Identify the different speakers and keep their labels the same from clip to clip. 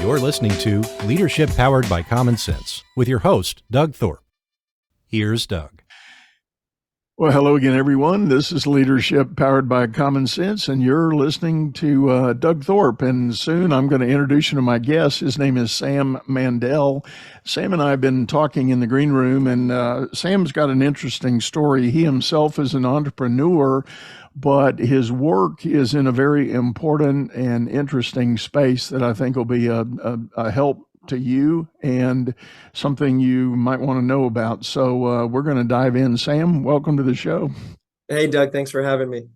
Speaker 1: You're listening to Leadership Powered by Common Sense with your host, Doug Thorpe. Here's Doug.
Speaker 2: Well, hello again, everyone. This is Leadership Powered by Common Sense, and you're listening to Doug Thorpe. And soon I'm going to introduce you to my guest. His name is Sam Mandel. Sam and I have been talking in the green room, and Sam's got an interesting story. He himself is an entrepreneur, but his work is in a very important and interesting space that I think will be a help to you and something you might want to know about. So we're going to dive in. Sam, welcome to the show.
Speaker 3: Hey, Doug, thanks for having me.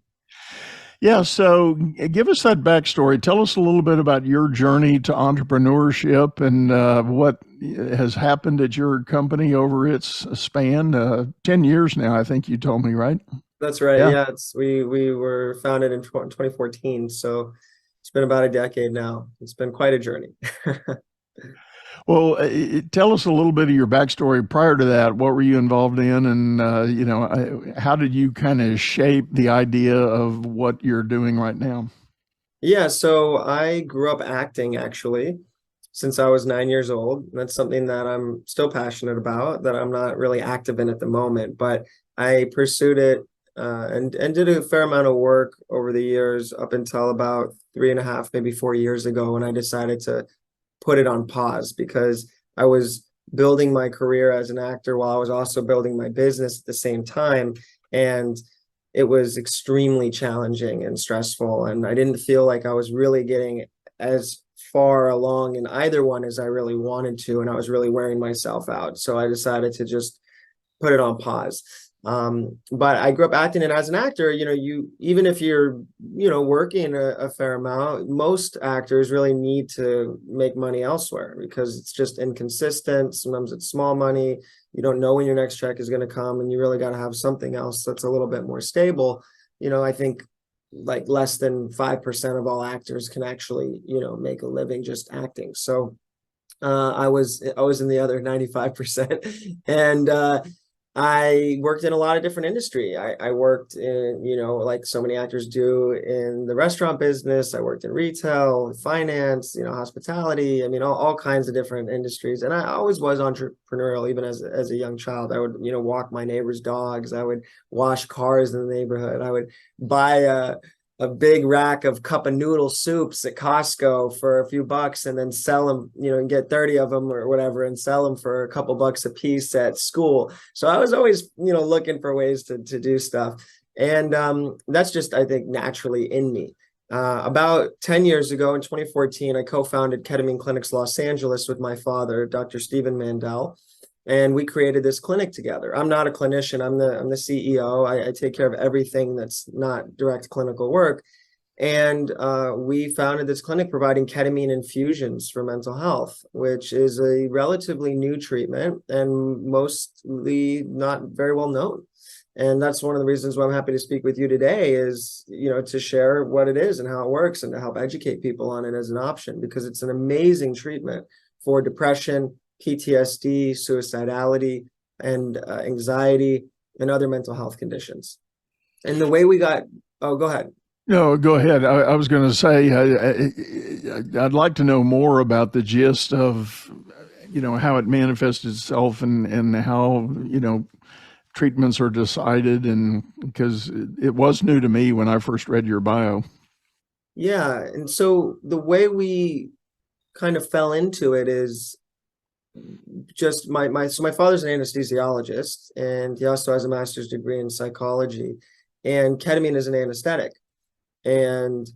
Speaker 2: Yeah, so give us that backstory. Tell us a little bit about your journey to entrepreneurship and what has happened at your company over its span. 10 years now, I think you told me, right?
Speaker 3: That's right. Yeah, we were founded in 2014, so it's been about a decade now. It's been quite a journey.
Speaker 2: Well, tell us a little bit of your backstory prior to that. What were you involved in, and how did you kind of shape the idea of what you're doing right now?
Speaker 3: Yeah, so I grew up acting actually since I was 9 years old. That's something that I'm still passionate about, that I'm not really active in at the moment, but I pursued it and did a fair amount of work over the years up until about 3.5, maybe 4 years ago, when I decided to put it on pause because I was building my career as an actor while I was also building my business at the same time. And it was extremely challenging and stressful. And I didn't feel like I was really getting as far along in either one as I really wanted to. And I was really wearing myself out. So I decided to just put it on pause. But I grew up acting, and as an actor, you even if you're, working a fair amount, most actors really need to make money elsewhere because it's just inconsistent. Sometimes it's small money. You don't know when your next check is going to come, and you really got to have something else that's a little bit more stable. I think like less than 5% of all actors can actually, make a living just acting. So I was in the other 95%, and I worked in a lot of different industry. I worked in, like so many actors do, in the restaurant business. I worked in retail, finance, hospitality. I mean, all kinds of different industries. And I always was entrepreneurial, even as a young child. I would, walk my neighbor's dogs. I would wash cars in the neighborhood. I would buy a big rack of cup of noodle soups at Costco for a few bucks and then sell them, and get 30 of them or whatever and sell them for a couple bucks a piece at school. So I was always, looking for ways to do stuff. And that's just, I think, naturally in me. About 10 years ago in 2014, I co-founded Ketamine Clinics Los Angeles with my father, Dr. Sam Mandel. And we created this clinic together. I'm not a clinician. I'm the CEO. I take care of everything that's not direct clinical work. And we founded this clinic providing ketamine infusions for mental health, which is a relatively new treatment and mostly not very well known. And that's one of the reasons why I'm happy to speak with you today is, to share what it is and how it works and to help educate people on it as an option, because it's an amazing treatment for depression, PTSD, suicidality, and anxiety, and other mental health conditions. And the way we got, go ahead.
Speaker 2: No, go ahead. I was going to say, I'd like to know more about the gist of, how it manifests itself and how, treatments are decided, and because it was new to me when I first read your bio.
Speaker 3: Yeah. And so the way we kind of fell into it is just my father's an anesthesiologist, and he also has a master's degree in psychology, and ketamine is an anesthetic, and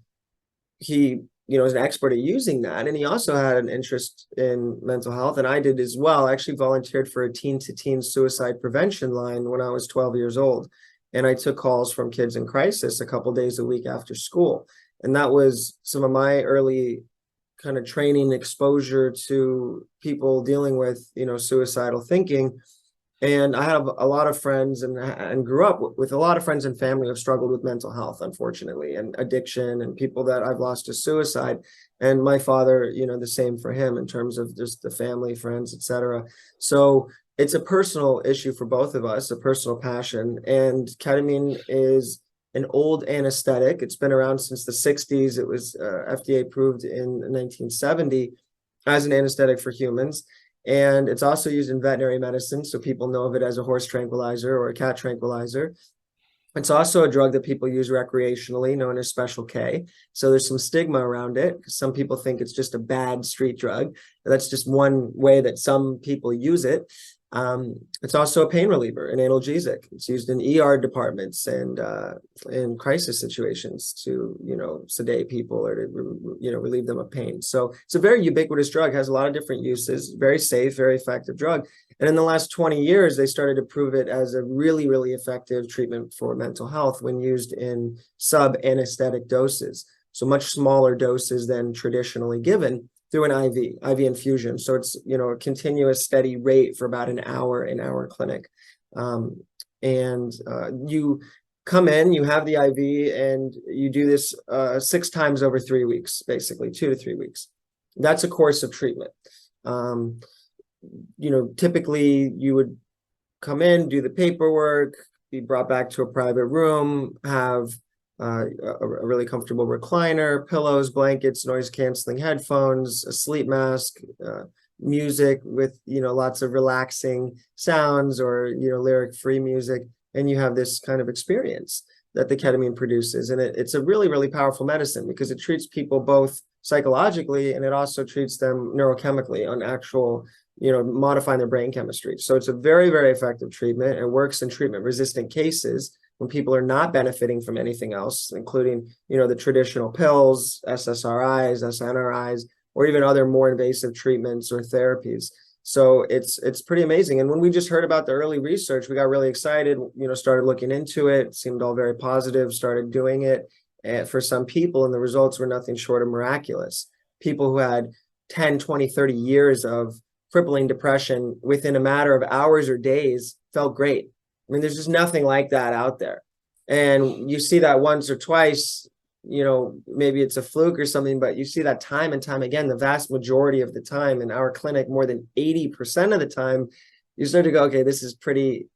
Speaker 3: he is an expert at using that, and he also had an interest in mental health, and I did as well. I actually volunteered for a teen-to-teen suicide prevention line when I was 12 years old, and I took calls from kids in crisis a couple days a week after school, and that was some of my early kind of training exposure to people dealing with, suicidal thinking. And I have a lot of friends and grew up with a lot of friends and family who have struggled with mental health, unfortunately, and addiction, and people that I've lost to suicide. And my father, the same for him in terms of just the family, friends, etc. So it's a personal issue for both of us, a personal passion. And ketamine is an old anesthetic. It's been around since the 60s. It was FDA approved in 1970. as an anesthetic for humans. And it's also used in veterinary medicine, so people know of it as a horse tranquilizer or a cat tranquilizer. It's also a drug that people use recreationally, known as Special K. So there's some stigma around it because some people think it's just a bad street drug. That's just one way that some people use it. It's also a pain reliever, an analgesic. It's used in ER departments and in crisis situations to, sedate people or to, relieve them of pain. So it's a very ubiquitous drug, has a lot of different uses, very safe, very effective drug. And in the last 20 years, they started to prove it as a really, really effective treatment for mental health when used in sub-anesthetic doses. So much smaller doses than traditionally given through an IV infusion. So it's, a continuous steady rate for about an hour in our clinic. You come in, you have the IV, and you do this 6 times over 3 weeks, basically 2 to 3 weeks. That's a course of treatment. Typically you would come in, do the paperwork, be brought back to a private room, have a really comfortable recliner, pillows, blankets, noise canceling headphones, a sleep mask, music with, lots of relaxing sounds or, lyric free music. And you have this kind of experience that the ketamine produces. And it's a really, really powerful medicine because it treats people both psychologically and it also treats them neurochemically on actual, modifying their brain chemistry. So it's a very, very effective treatment. It works in treatment resistant cases when people are not benefiting from anything else, including, the traditional pills, SSRIs, SNRIs, or even other more invasive treatments or therapies. So it's pretty amazing. And when we just heard about the early research, we got really excited, started looking into it, seemed all very positive, started doing it for some people, and the results were nothing short of miraculous. People who had 10, 20, 30 years of crippling depression within a matter of hours or days felt great. I mean, there's just nothing like that out there. And you see that once or twice, maybe it's a fluke or something, but you see that time and time again, the vast majority of the time in our clinic, more than 80% of the time, you start to go, okay, this is pretty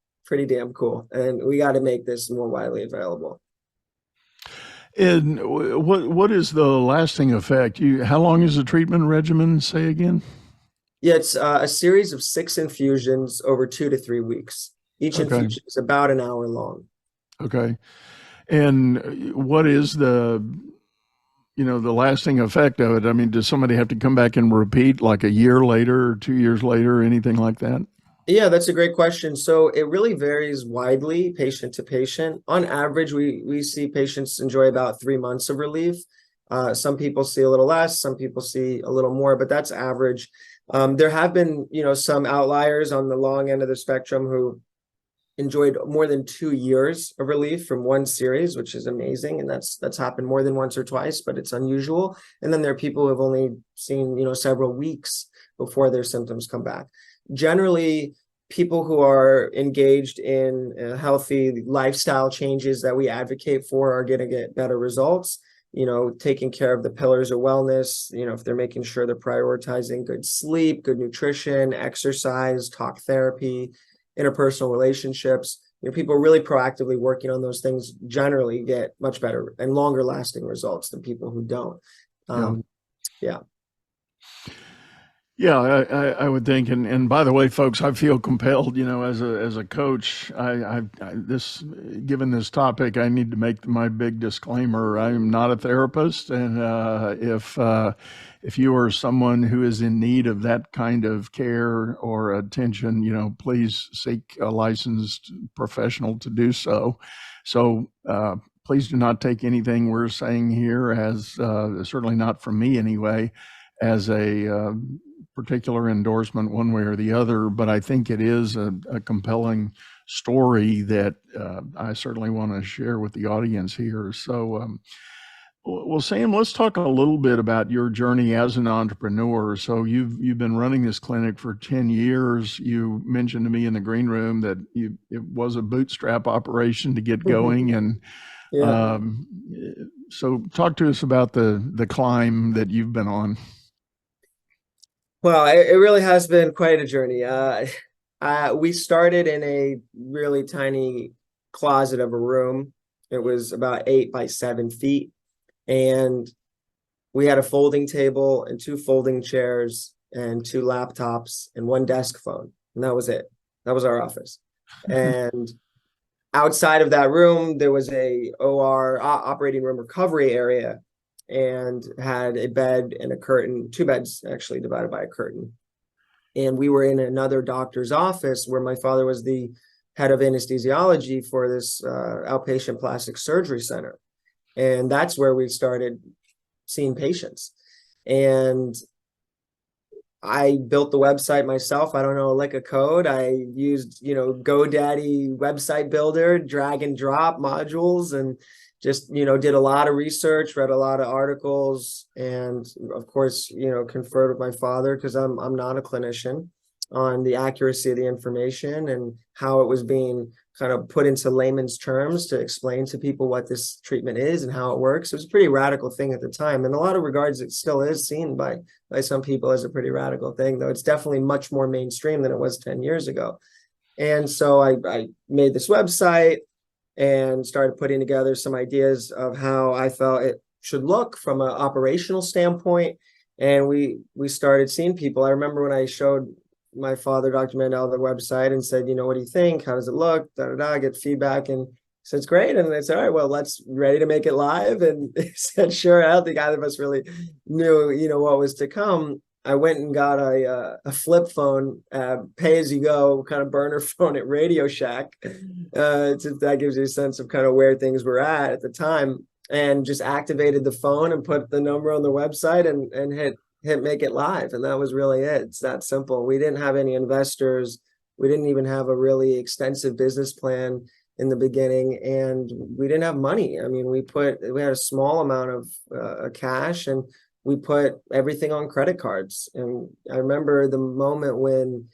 Speaker 3: damn cool. And we got to make this more widely available.
Speaker 2: And what is the lasting effect? How long is the treatment regimen, say again?
Speaker 3: Yeah, it's a series of 6 infusions over 2 to 3 weeks. Each infusion is about an hour long.
Speaker 2: Okay. And what is the lasting effect of it? I mean, does somebody have to come back and repeat like a year later or 2 years later or anything like that?
Speaker 3: Yeah, that's a great question. So it really varies widely, patient to patient. On average, we see patients enjoy about 3 months of relief. Some people see a little less, some people see a little more, but that's average. There have been, some outliers on the long end of the spectrum who enjoyed more than 2 years of relief from one series, which is amazing. And that's happened more than once or twice, but it's unusual. And then there are people who have only seen, several weeks before their symptoms come back. Generally, people who are engaged in healthy lifestyle changes that we advocate for are going to get better results. Taking care of the pillars of wellness, if they're making sure they're prioritizing good sleep, good nutrition, exercise, talk therapy, interpersonal relationships, people really proactively working on those things generally get much better and longer lasting results than people who don't. Yeah.
Speaker 2: Yeah, I would think, and by the way, folks, I feel compelled, as a coach, given this topic, I need to make my big disclaimer. I'm not a therapist, and if you are someone who is in need of that kind of care or attention, please seek a licensed professional to do so. So please do not take anything we're saying here as certainly not from me anyway, as a particular endorsement one way or the other, but I think it is a compelling story that I certainly want to share with the audience here. So, well, Sam, let's talk a little bit about your journey as an entrepreneur. So you've been running this clinic for 10 years. You mentioned to me in the green room that it was a bootstrap operation to get going, and
Speaker 3: Yeah.
Speaker 2: so talk to us about the climb that you've been on.
Speaker 3: Well, it really has been quite a journey. We started in a really tiny closet of a room. It was about 8 by 7 feet. And we had a folding table and 2 folding chairs and 2 laptops and 1 desk phone. And that was it. That was our office. And outside of that room, there was a OR, operating room recovery area, and had a bed and a curtain, 2 beds actually divided by a curtain. And we were in another doctor's office where my father was the head of anesthesiology for this outpatient plastic surgery center. And that's where we started seeing patients. And I built the website myself. I don't know a lick of code. I used, GoDaddy website builder, drag and drop modules, and just, did a lot of research, read a lot of articles, and of course, conferred with my father, because I'm not a clinician, on the accuracy of the information and how it was being kind of put into layman's terms to explain to people what this treatment is and how it works. It was a pretty radical thing at the time. In a lot of regards, it still is seen by some people as a pretty radical thing, though it's definitely much more mainstream than it was 10 years ago. And so I made this website and started putting together some ideas of how I felt it should look from an operational standpoint. And we started seeing people. I remember when I showed my father, Dr. Mandel, the website and said, what do you think? How does it look? Get feedback. And he said, it's great. And I said, all right, well, let's ready to make it live. And he said, sure. I don't think either of us really knew, what was to come. I went and got a flip phone, pay as you go kind of burner phone at Radio Shack. That gives you a sense of kind of where things were at the time, and just activated the phone and put the number on the website and hit make it live. And that was really it. It's that simple. We didn't have any investors. We didn't even have a really extensive business plan in the beginning, and we didn't have money. I mean, we had a small amount of cash, and we put everything on credit cards. And I remember the moment when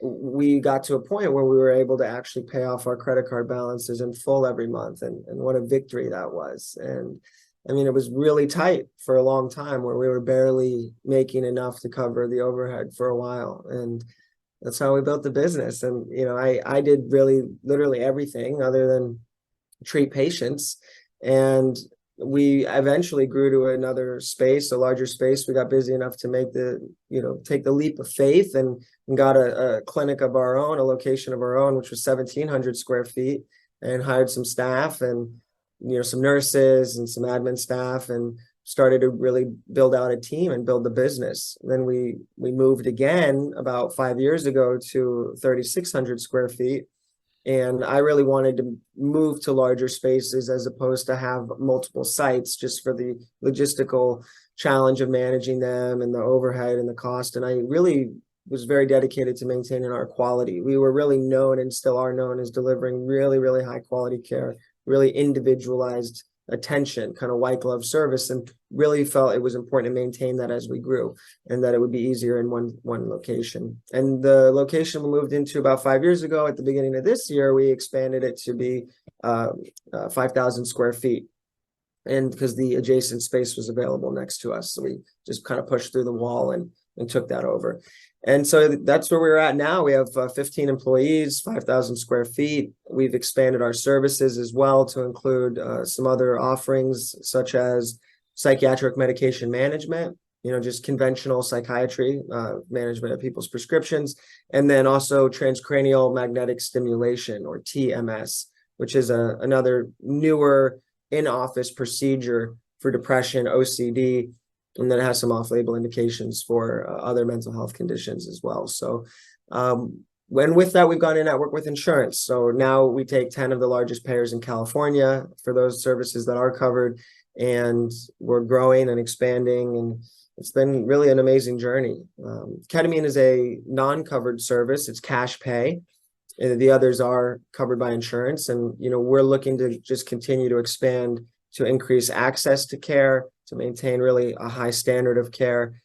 Speaker 3: we got to a point where we were able to actually pay off our credit card balances in full every month, and what a victory that was. And I mean, it was really tight for a long time where we were barely making enough to cover the overhead for a while. And that's how we built the business. And, I did really literally everything other than treat patients. And we eventually grew to another space, a larger space. We got busy enough to make take the leap of faith and got a clinic of our own, a location of our own, which was 1,700 square feet, and hired some staff and some nurses and some admin staff, and started to really build out a team and build the business. Then we moved again about 5 years ago to 3,600 square feet. And I really wanted to move to larger spaces as opposed to have multiple sites, just for the logistical challenge of managing them and the overhead and the cost. And I really was very dedicated to maintaining our quality. We were really known, and still are known, as delivering really, really high quality care, really individualized attention, kind of white glove service, and really felt it was important to maintain that as we grew, and that it would be easier in one location. And the location we moved into about 5 years ago, at the beginning of this year, we expanded it to be 5,000 square feet. And because the adjacent space was available next to us, so we just kind of pushed through the wall and took that over. And so that's where we're at now. We have 15 employees, 5,000 square feet. We've expanded our services as well to include some other offerings, such as psychiatric medication management, just conventional psychiatry, management of people's prescriptions, and then also transcranial magnetic stimulation, or TMS, which is another newer in-office procedure for depression, OCD, and then it has some off-label indications for other mental health conditions as well. So when with that, we've gone in network with insurance. So now we take 10 of the largest payers in California for those services that are covered, and we're growing and expanding, and it's been really an amazing journey. Ketamine is a non-covered service. It's cash pay. The others are covered by insurance. And, we're looking to just continue to expand to increase access to care, to maintain really a high standard of care,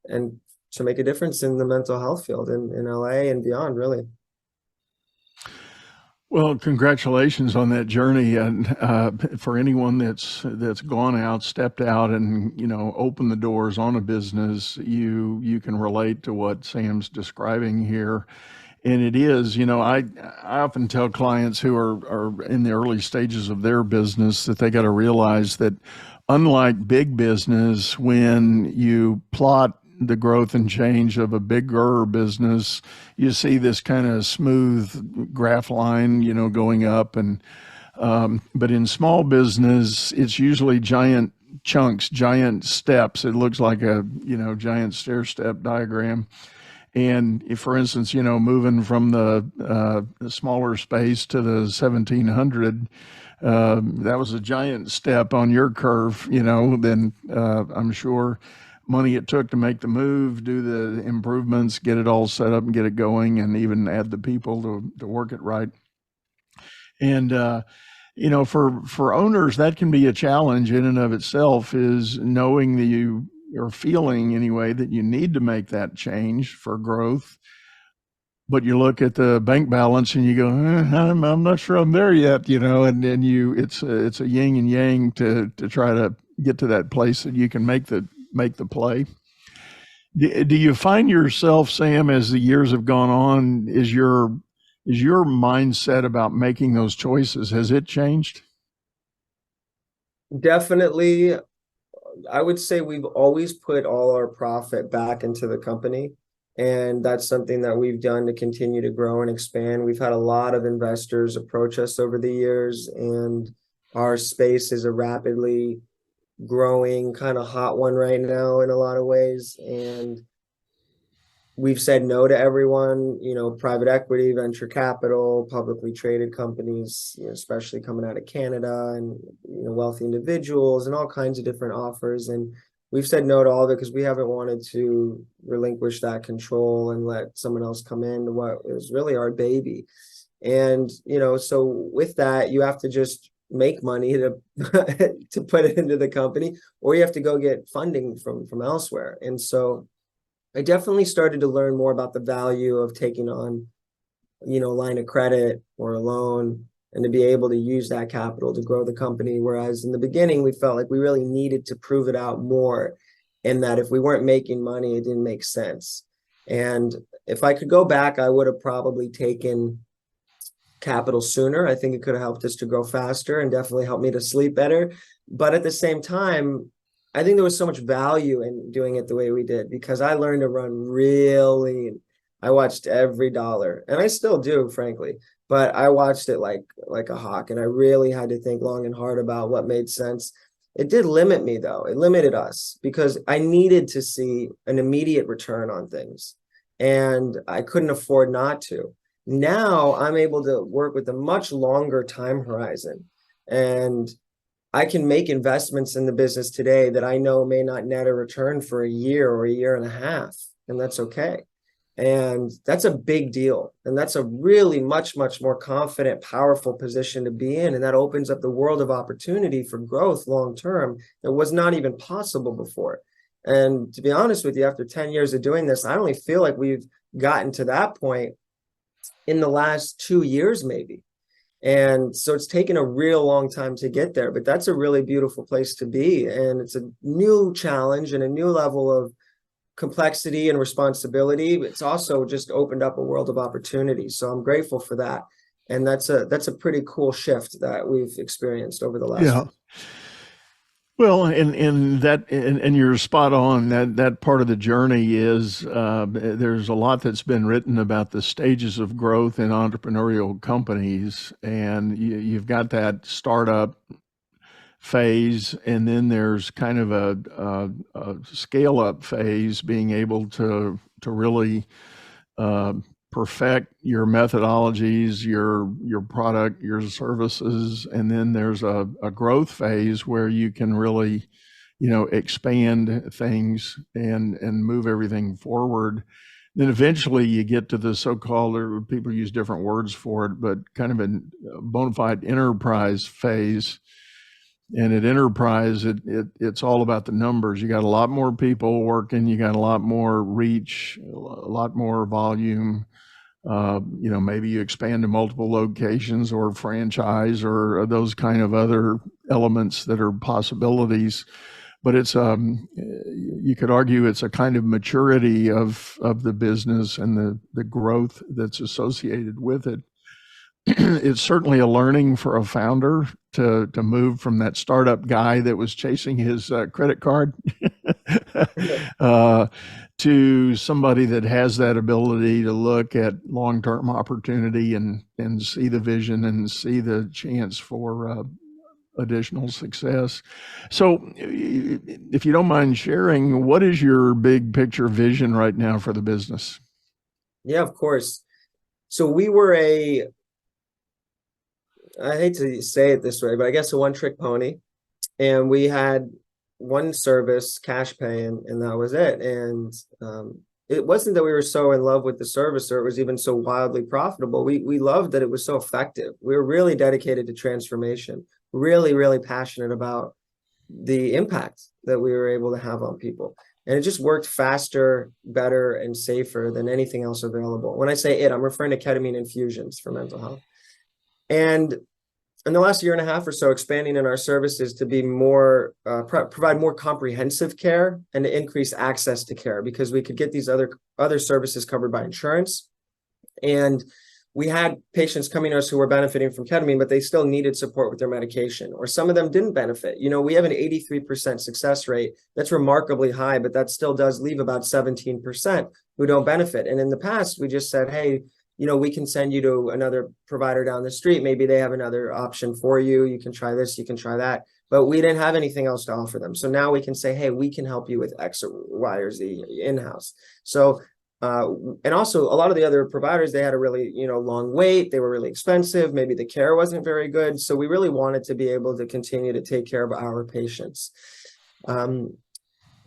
Speaker 3: and to make a difference in the mental health field in LA and beyond, really.
Speaker 2: Well, congratulations on that journey. And for anyone that's gone out, stepped out, and opened the doors on a business, you can relate to what Sam's describing here. And it is, I often tell clients who are in the early stages of their business that they got to realize that, unlike big business, when you plot the growth and change of a bigger business, you see this kind of smooth graph line, going up. And but in small business, it's usually giant chunks, giant steps. It looks like a giant stair step diagram. And if, for instance, moving from the smaller space to the 1700, that was a giant step on your curve, then I'm sure money it took to make the move, do the improvements, get it all set up and get it going, and even add the people to work it right. And, for owners, that can be a challenge in and of itself, is knowing that you or feeling anyway that you need to make that change for growth. But you look at the bank balance and you go, I'm not sure I'm there yet, and then it's a yin and yang to try to get to that place that you can make the play. Do you find yourself, Sam, as the years have gone on, is your mindset about making those choices, has it changed?
Speaker 3: Definitely. I would say we've always put all our profit back into the company. And that's something that we've done to continue to grow and expand. We've had a lot of investors approach us over the years, and our space is a rapidly growing kind of hot one right now in a lot of ways. And we've said no to everyone, private equity, venture capital, publicly traded companies, especially coming out of Canada, and, wealthy individuals and all kinds of different offers. And we've said no to all of it because we haven't wanted to relinquish that control and let someone else come in to what is really our baby. And, so with that, you have to just make money to to put it into the company, or you have to go get funding from elsewhere. And so I definitely started to learn more about the value of taking on, a line of credit or a loan, and to be able to use that capital to grow the company. Whereas in the beginning, we felt like we really needed to prove it out more, and that if we weren't making money, it didn't make sense. And if I could go back, I would have probably taken capital sooner. I think it could have helped us to grow faster and definitely helped me to sleep better. But at the same time, I think there was so much value in doing it the way we did, because I learned to run real lean. I watched every dollar, and I still do, frankly, but I watched it like a hawk, and I really had to think long and hard about what made sense. It did limit me, though. It limited us because I needed to see an immediate return on things, and I couldn't afford not to. Now I'm able to work with a much longer time horizon, and I can make investments in the business today that I know may not net a return for a year or a year and a half, and that's okay. And that's a big deal. And that's a really much, much more confident, powerful position to be in. And that opens up the world of opportunity for growth long term that was not even possible before. And to be honest with you, after 10 years of doing this, I only feel like we've gotten to that point in the last 2 years, maybe. And so it's taken a real long time to get there, but that's a really beautiful place to be. And it's a new challenge and a new level of complexity and responsibility. It's also just opened up a world of opportunity. So I'm grateful for that. And that's a pretty cool shift that we've experienced over the last
Speaker 2: Yeah. Well, and you're spot on. That part of the journey is there's a lot that's been written about the stages of growth in entrepreneurial companies, and you've got that startup phase, and then there's kind of a scale up phase, being able to really perfect your methodologies, your product, your services, and then there's a growth phase where you can really, expand things and move everything forward. Then eventually you get to the so-called, or people use different words for it, but kind of a bona fide enterprise phase. And at enterprise, it's all about the numbers. You got a lot more people working, you got a lot more reach, a lot more volume. Maybe you expand to multiple locations or franchise or those kind of other elements that are possibilities. But it's you could argue it's a kind of maturity of the business and the growth that's associated with it. It's certainly a learning for a founder to move from that startup guy that was chasing his credit card to somebody that has that ability to look at long-term opportunity and see the vision and see the chance for additional success. So, if you don't mind sharing, what is your big picture vision right now for the business?
Speaker 3: Yeah, of course. So we were I hate to say it this way, but I guess a one-trick pony. And we had one service, cash pay, and that was it. And it wasn't that we were so in love with the service or it was even so wildly profitable. We loved that it was so effective. We were really dedicated to transformation, really, really passionate about the impact that we were able to have on people. And it just worked faster, better, and safer than anything else available. When I say it, I'm referring to ketamine infusions for mental health. And in the last year and a half or so, expanding in our services to be more, provide more comprehensive care and to increase access to care, because we could get these other services covered by insurance. And we had patients coming to us who were benefiting from ketamine, but they still needed support with their medication, or some of them didn't benefit. You know, we have an 83% success rate. That's remarkably high, but that still does leave about 17% who don't benefit. And in the past, we just said, hey, you know, we can send you to another provider down the street. Maybe they have another option for you. You can try this, you can try that. But we didn't have anything else to offer them. So now we can say, hey, we can help you with X or Y or Z in-house. So, and also a lot of the other providers, they had a really, long wait. They were really expensive. Maybe the care wasn't very good. So we really wanted to be able to continue to take care of our patients.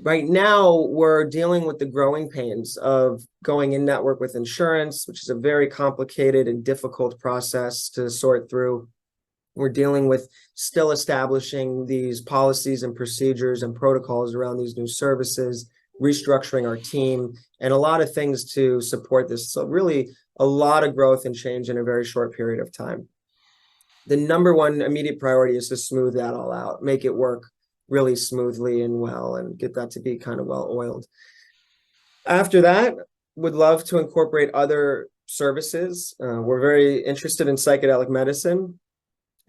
Speaker 3: Right now, we're dealing with the growing pains of going in network with insurance, which is a very complicated and difficult process to sort through. We're dealing with still establishing these policies and procedures and protocols around these new services, restructuring our team, and a lot of things to support this. So really a lot of growth and change in a very short period of time. The number one immediate priority is to smooth that all out, make it work really smoothly and well, and get that to be kind of well oiled. After that, would love to incorporate other services. We're very interested in psychedelic medicine.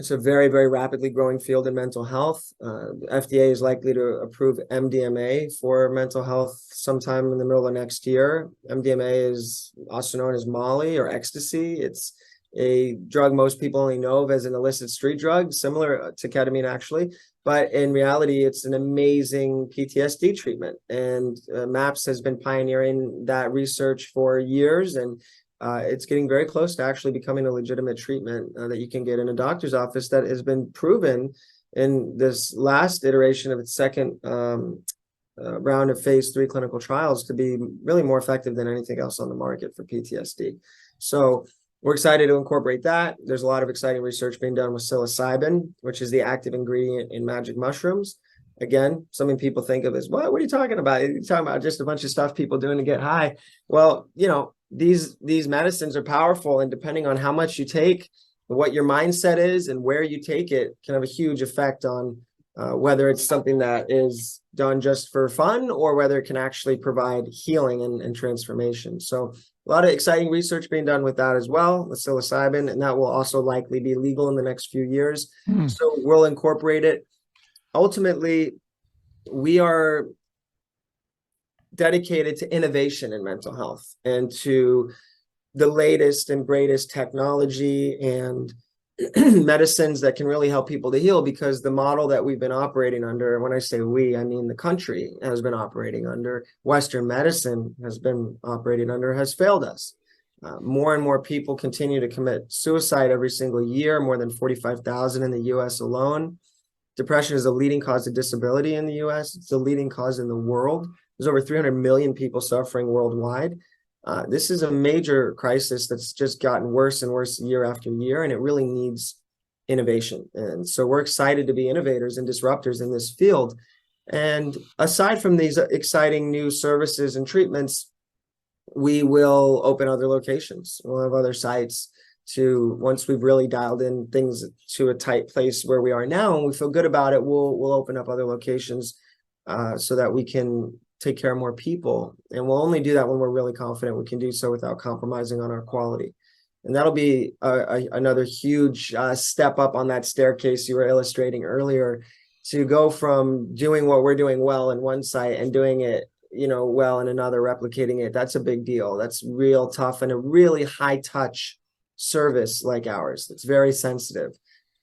Speaker 3: It's a very, very rapidly growing field in mental health. The FDA is likely to approve MDMA for mental health sometime in the middle of next year. MDMA is also known as Molly or ecstasy. It's a drug most people only know of as an illicit street drug, similar to ketamine actually, but in reality, it's an amazing PTSD treatment. And MAPS has been pioneering that research for years, and it's getting very close to actually becoming a legitimate treatment that you can get in a doctor's office that has been proven in this last iteration of its second round of phase 3 clinical trials to be really more effective than anything else on the market for PTSD. So we're excited to incorporate that. There's a lot of exciting research being done with psilocybin, which is the active ingredient in magic mushrooms. Again, something people think of as, what are you talking about? You're talking about just a bunch of stuff people doing to get high. Well, these medicines are powerful, and depending on how much you take, what your mindset is and where you take it can have a huge effect on whether it's something that is done just for fun or whether it can actually provide healing and transformation. So a lot of exciting research being done with that as well, with psilocybin, and that will also likely be legal in the next few years. So we'll incorporate it. Ultimately, we are dedicated to innovation in mental health and to the latest and greatest technology and medicines that can really help people to heal, because the model that we've been operating under, when I say we, I mean the country has been operating under, Western medicine has been operating under, has failed us. More and more people continue to commit suicide every single year, more than 45,000 in the US alone. Depression is the leading cause of disability in the US. It's the leading cause in the world. There's over 300 million people suffering worldwide. This is a major crisis that's just gotten worse and worse year after year, and it really needs innovation. And so we're excited to be innovators and disruptors in this field. And aside from these exciting new services and treatments, we will open other locations. We'll have other sites to, once we've really dialed in things to a tight place where we are now and we feel good about it, we'll open up other locations so that we can take care of more people. And we'll only do that when we're really confident we can do so without compromising on our quality. And that'll be another huge step up on that staircase you were illustrating earlier, to go from doing what we're doing well in one site and doing it well in another, replicating it, that's a big deal. That's real tough, and a really high touch service like ours. It's very sensitive.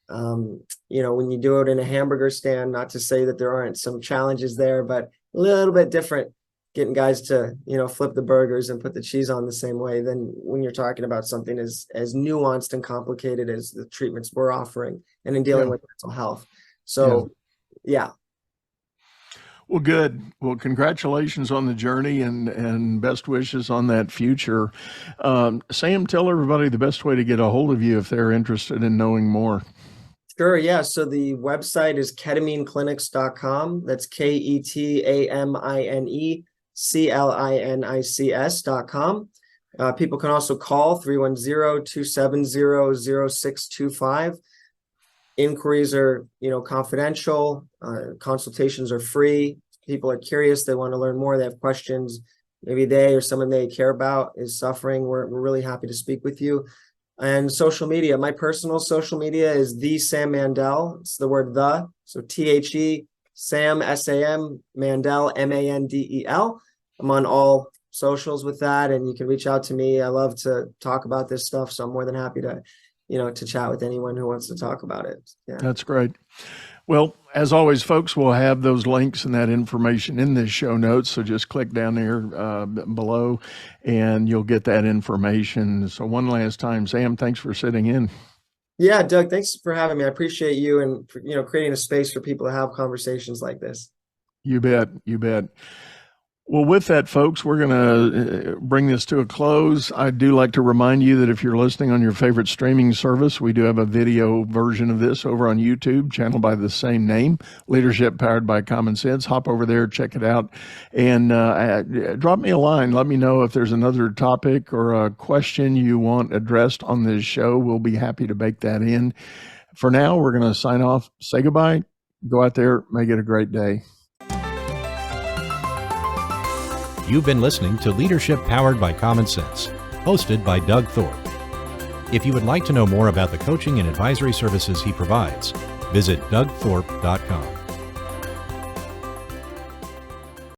Speaker 3: When you do it in a hamburger stand, not to say that there aren't some challenges there, but a little bit different getting guys to, flip the burgers and put the cheese on the same way than when you're talking about something as nuanced and complicated as the treatments we're offering and in dealing with mental health. So, yeah.
Speaker 2: Well, good. Well, congratulations on the journey and best wishes on that future. Sam, tell everybody the best way to get a hold of you if they're interested in knowing more.
Speaker 3: Sure. Yeah. So the website is ketamineclinics.com. That's KETAMINECLINICS.com. People can also call 310-270-0625. Inquiries are, confidential. Consultations are free. People are curious. They want to learn more. They have questions. Maybe they or someone they care about is suffering. We're really happy to speak with you. And social media. My personal social media is the Sam Mandel. It's the word the. So THE, Sam, SAM, Mandel, MANDEL. I'm on all socials with that, and you can reach out to me. I love to talk about this stuff, so I'm more than happy to, to chat with anyone who wants to talk about it. Yeah.
Speaker 2: That's great. Well, as always, folks, we'll have those links and that information in the show notes. So just click down there below and you'll get that information. So one last time, Sam, thanks for sitting in.
Speaker 3: Yeah, Doug, thanks for having me. I appreciate you and, creating a space for people to have conversations like this.
Speaker 2: You bet. You bet. Well, with that, folks, we're going to bring this to a close. I do like to remind you that if you're listening on your favorite streaming service, we do have a video version of this over on YouTube, channel by the same name, Leadership Powered by Common Sense. Hop over there, check it out, and drop me a line. Let me know if there's another topic or a question you want addressed on this show. We'll be happy to bake that in. For now, we're going to sign off, say goodbye, go out there, make it a great day.
Speaker 1: You've been listening to Leadership Powered by Common Sense, hosted by Doug Thorpe. If you would like to know more about the coaching and advisory services he provides, visit dougthorpe.com.